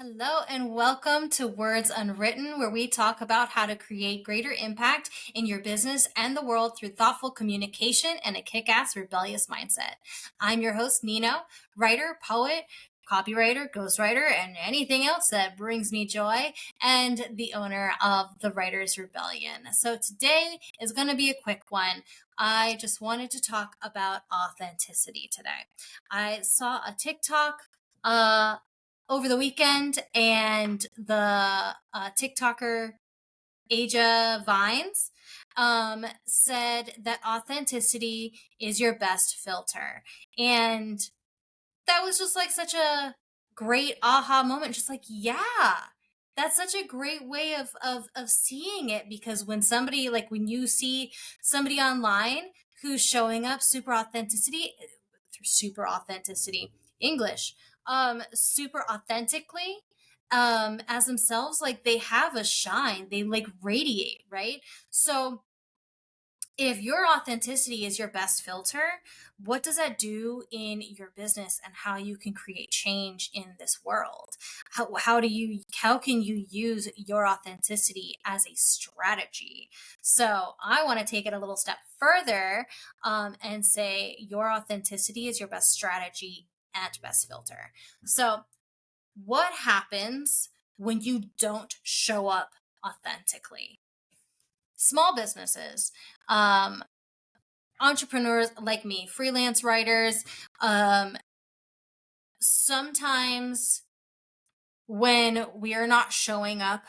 Hello and welcome to Words Unwritten, where we talk about how to create greater impact in your business and the world through thoughtful communication and a kick ass rebellious mindset. I'm your host, Nino, writer, poet, copywriter, ghostwriter, and anything else that brings me joy, and the owner of the Writer's Rebellion. So today is going to be a quick one. I just wanted to talk about authenticity today. I saw a TikTok over the weekend, and the TikToker Aja Vines said that authenticity is your best filter. And that was just like such a great aha moment. Just like, yeah, that's such a great way of seeing it, because when you see somebody online who's showing up super authenticity, English, super authentically, as themselves, like they have a shine, they like radiate, right? So if your authenticity is your best filter, what does that do in your business and how you can create change in this world? How can you use your authenticity as a strategy? So I want to take it a little step further, and say your authenticity is your best strategy and best filter. So what happens when you don't show up authentically? Small businesses, um, entrepreneurs like me, freelance writers, sometimes when we are not showing up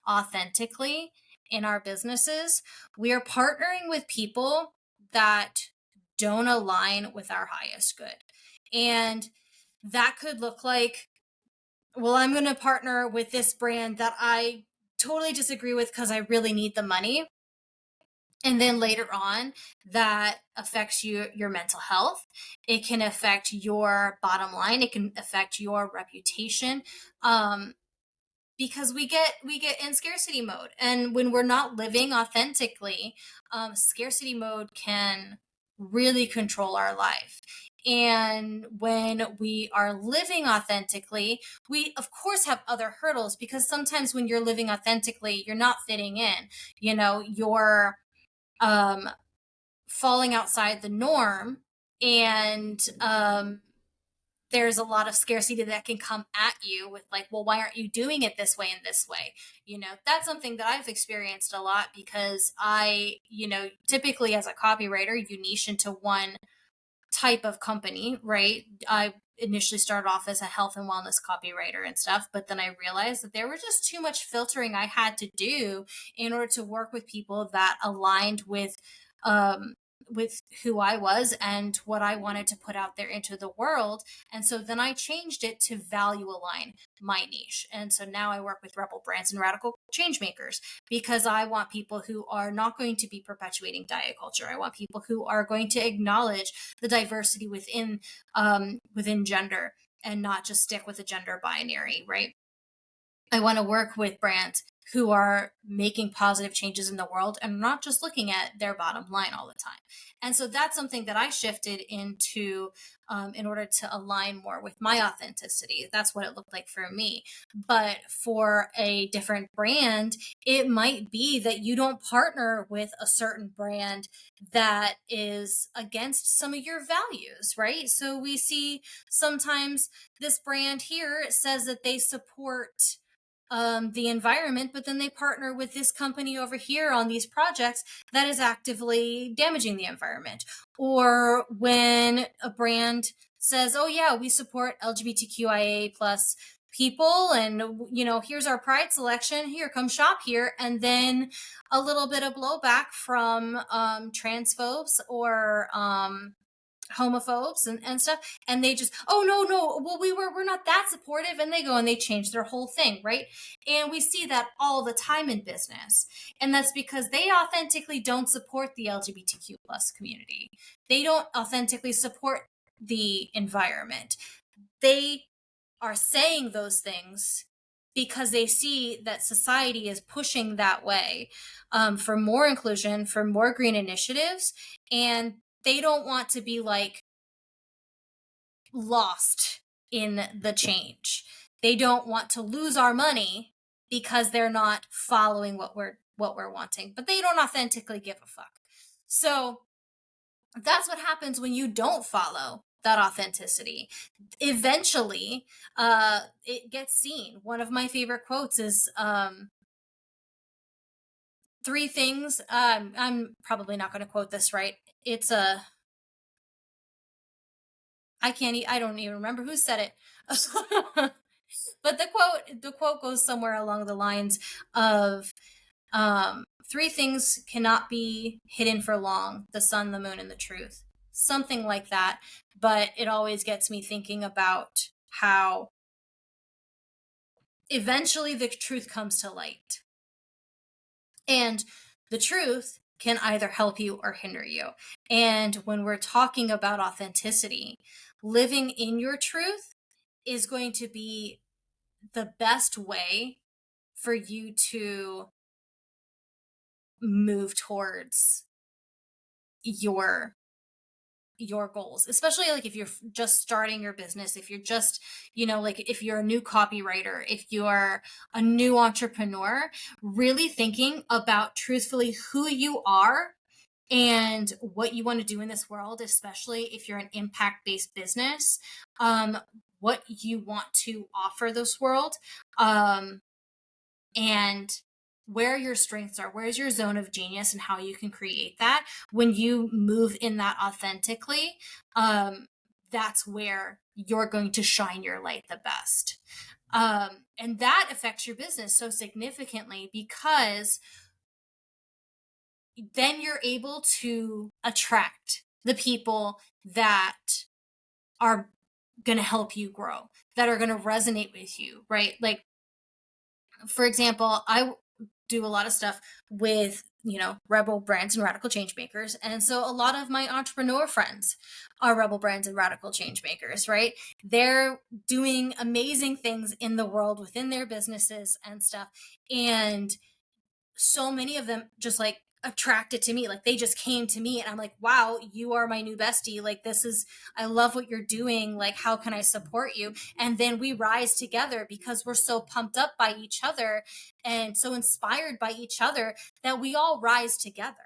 authentically in our businesses, we are partnering with people that don't align with our highest good. And that could look like, well, I'm going to partner with this brand that I totally disagree with because I really need the money. And then later on, that affects your mental health. It can affect your bottom line. It can affect your reputation. Because we get in scarcity mode, and when we're not living authentically, scarcity mode can really control our life. And when we are living authentically, we of course have other hurdles, because sometimes when you're living authentically, you're not fitting in. You're um, falling outside the norm, and there's a lot of scarcity that can come at you with, like, well, why aren't you doing it this way and this way? That's something that I've experienced a lot, because typically as a copywriter, you niche into one type of company, right? I initially started off as a health and wellness copywriter and stuff, but then I realized that there was just too much filtering I had to do in order to work with people that aligned um with who I was and what I wanted to put out there into the world. And so then I changed it to value align my niche. And so now I work with rebel brands and radical change makers, because I want people who are not going to be perpetuating diet culture. I want people who are going to acknowledge the diversity within gender, and not just stick with a gender binary, right? I want to work with brands who are making positive changes in the world and not just looking at their bottom line all the time. And so that's something that I shifted into, in order to align more with my authenticity. That's what it looked like for me. But for a different brand, it might be that you don't partner with a certain brand that is against some of your values, right? So we see sometimes this brand here says that they support the environment, but then they partner with this company over here on these projects that is actively damaging the environment. Or when a brand says, "Oh yeah, we support LGBTQIA plus people, and here's our pride selection. Here, come shop here," and then a little bit of blowback from transphobes or homophobes and stuff, and they just, "Oh no, well, we're not that supportive," and they go and they change their whole thing, right? And we see that all the time in business, and that's because they authentically don't support the LGBTQ plus community. They don't authentically support the environment. They are saying those things because they see that society is pushing that way, for more inclusion, for more green initiatives, and they don't want to be like lost in the change. they don't want to lose our money because they're not following what we're wanting, but they don't authentically give a fuck. So that's what happens when you don't follow that authenticity. Eventually, it gets seen. One of my favorite quotes is, three things. I'm probably not going to quote this right. It's a, I don't even remember who said it. But the quote goes somewhere along the lines of, three things cannot be hidden for long: the sun, the moon, and the truth. Something like that. But it always gets me thinking about how eventually the truth comes to light. And the truth can either help you or hinder you. And when we're talking about authenticity, living in your truth is going to be the best way for you to move towards your goals, especially like if you're just starting your business, if you're just, like if you're a new copywriter, if you're a new entrepreneur, really thinking about truthfully who you are and what you want to do in this world, especially if you're an impact based business, what you want to offer this world, um, and where your strengths are, where's your zone of genius, and how you can create that. When you move in that authentically, that's where you're going to shine your light the best. And that affects your business so significantly, because then you're able to attract the people that are going to help you grow, that are going to resonate with you, right? Like, for example, I do a lot of stuff with, rebel brands and radical change makers. And so a lot of my entrepreneur friends are rebel brands and radical change makers, right? They're doing amazing things in the world within their businesses and stuff. And so many of them just like attracted to me, like they just came to me, and I'm like, wow, you are my new bestie. Like, I love what you're doing. Like, how can I support you? And then we rise together because we're so pumped up by each other and so inspired by each other that we all rise together.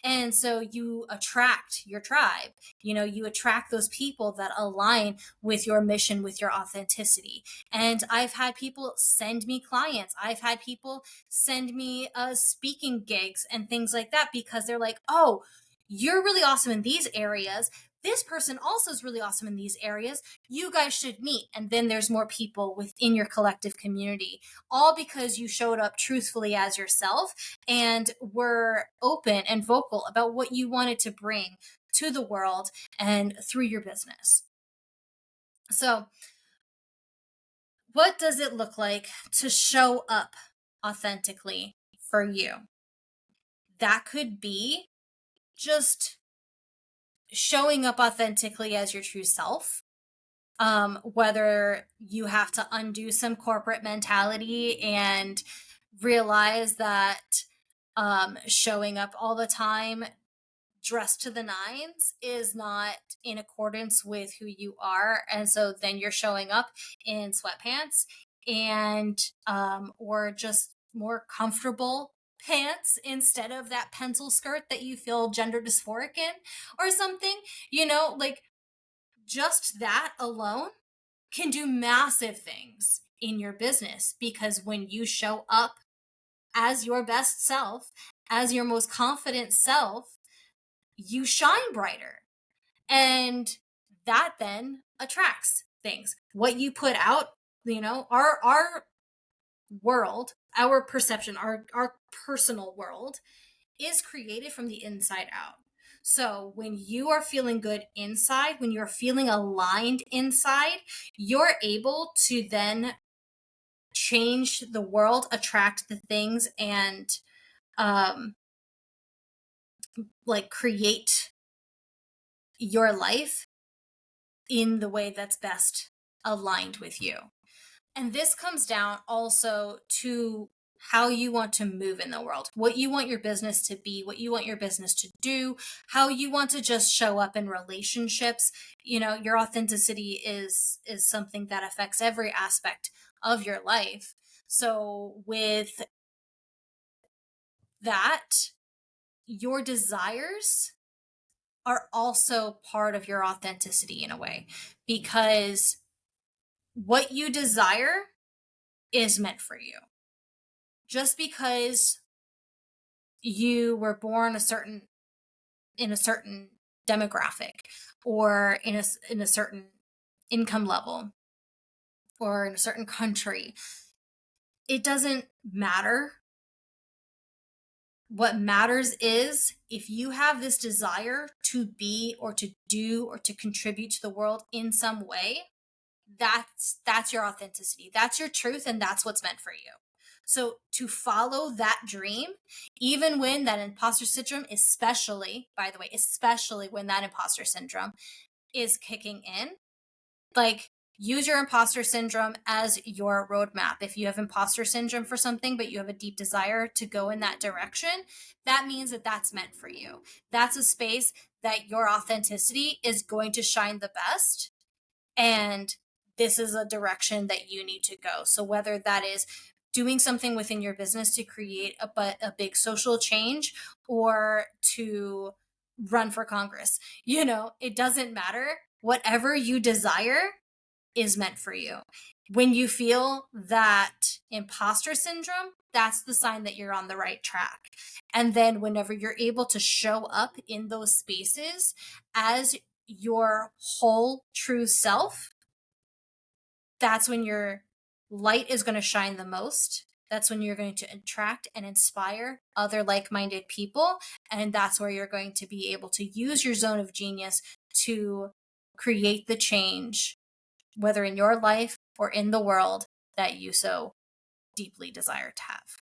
And so you attract your tribe, you attract those people that align with your mission, with your authenticity. And I've had people send me clients. I've had people send me speaking gigs and things like that, because they're like, oh, you're really awesome in these areas. This person also is really awesome in these areas. You guys should meet. And then there's more people within your collective community, all because you showed up truthfully as yourself and were open and vocal about what you wanted to bring to the world and through your business. So, what does it look like to show up authentically for you? That could be just showing up authentically as your true self. Whether you have to undo some corporate mentality and realize that, showing up all the time dressed to the nines is not in accordance with who you are, and so then you're showing up in sweatpants and, or just more comfortable pants instead of that pencil skirt that you feel gender dysphoric in or something, like, just that alone can do massive things in your business, because when you show up as your best self, as your most confident self, you shine brighter. And that then attracts things. What you put out, our world, our perception, our personal world is created from the inside out. So when you are feeling good inside, when you're feeling aligned inside, you're able to then change the world, attract the things, and, um, like, create your life in the way that's best aligned with you. And this comes down also to how you want to move in the world, what you want your business to be, what you want your business to do, how you want to just show up in relationships. Your authenticity is something that affects every aspect of your life. So, with that, your desires are also part of your authenticity in a way, because what you desire is meant for you. Just because you were born in a certain demographic, or in a certain income level, or in a certain country, it doesn't matter. What matters is if you have this desire to be or to do or to contribute to the world in some way, that's your authenticity. That's your truth, and that's what's meant for you. So to follow that dream, even when that imposter syndrome, especially, by the way, especially when that imposter syndrome is kicking in, like, use your imposter syndrome as your roadmap. If you have imposter syndrome for something, but you have a deep desire to go in that direction, that means that that's meant for you. That's a space that your authenticity is going to shine the best. And this is a direction that you need to go. So whether that is doing something within your business to create a big social change, or to run for Congress, it doesn't matter. Whatever you desire is meant for you. When you feel that imposter syndrome, that's the sign that you're on the right track. And then whenever you're able to show up in those spaces as your whole true self, that's when your light is going to shine the most. That's when you're going to attract and inspire other like-minded people. And that's where you're going to be able to use your zone of genius to create the change, whether in your life or in the world, that you so deeply desire to have.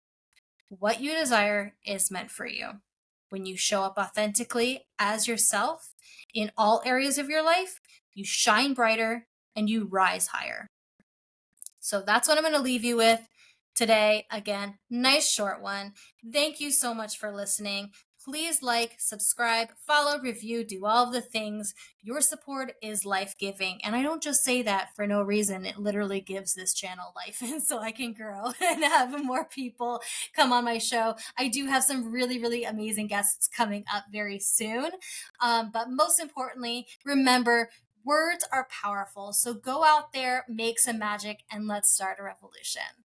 What you desire is meant for you. When you show up authentically as yourself in all areas of your life, you shine brighter and you rise higher. So that's what I'm going to leave you with today. Again, nice short one. Thank you so much for listening. Please like, subscribe, follow, review, do all of the things. Your support is life-giving. And I don't just say that for no reason. It literally gives this channel life, and so I can grow and have more people come on my show. I do have some really, really amazing guests coming up very soon. But most importantly, remember, words are powerful. So go out there, make some magic, and let's start a revolution.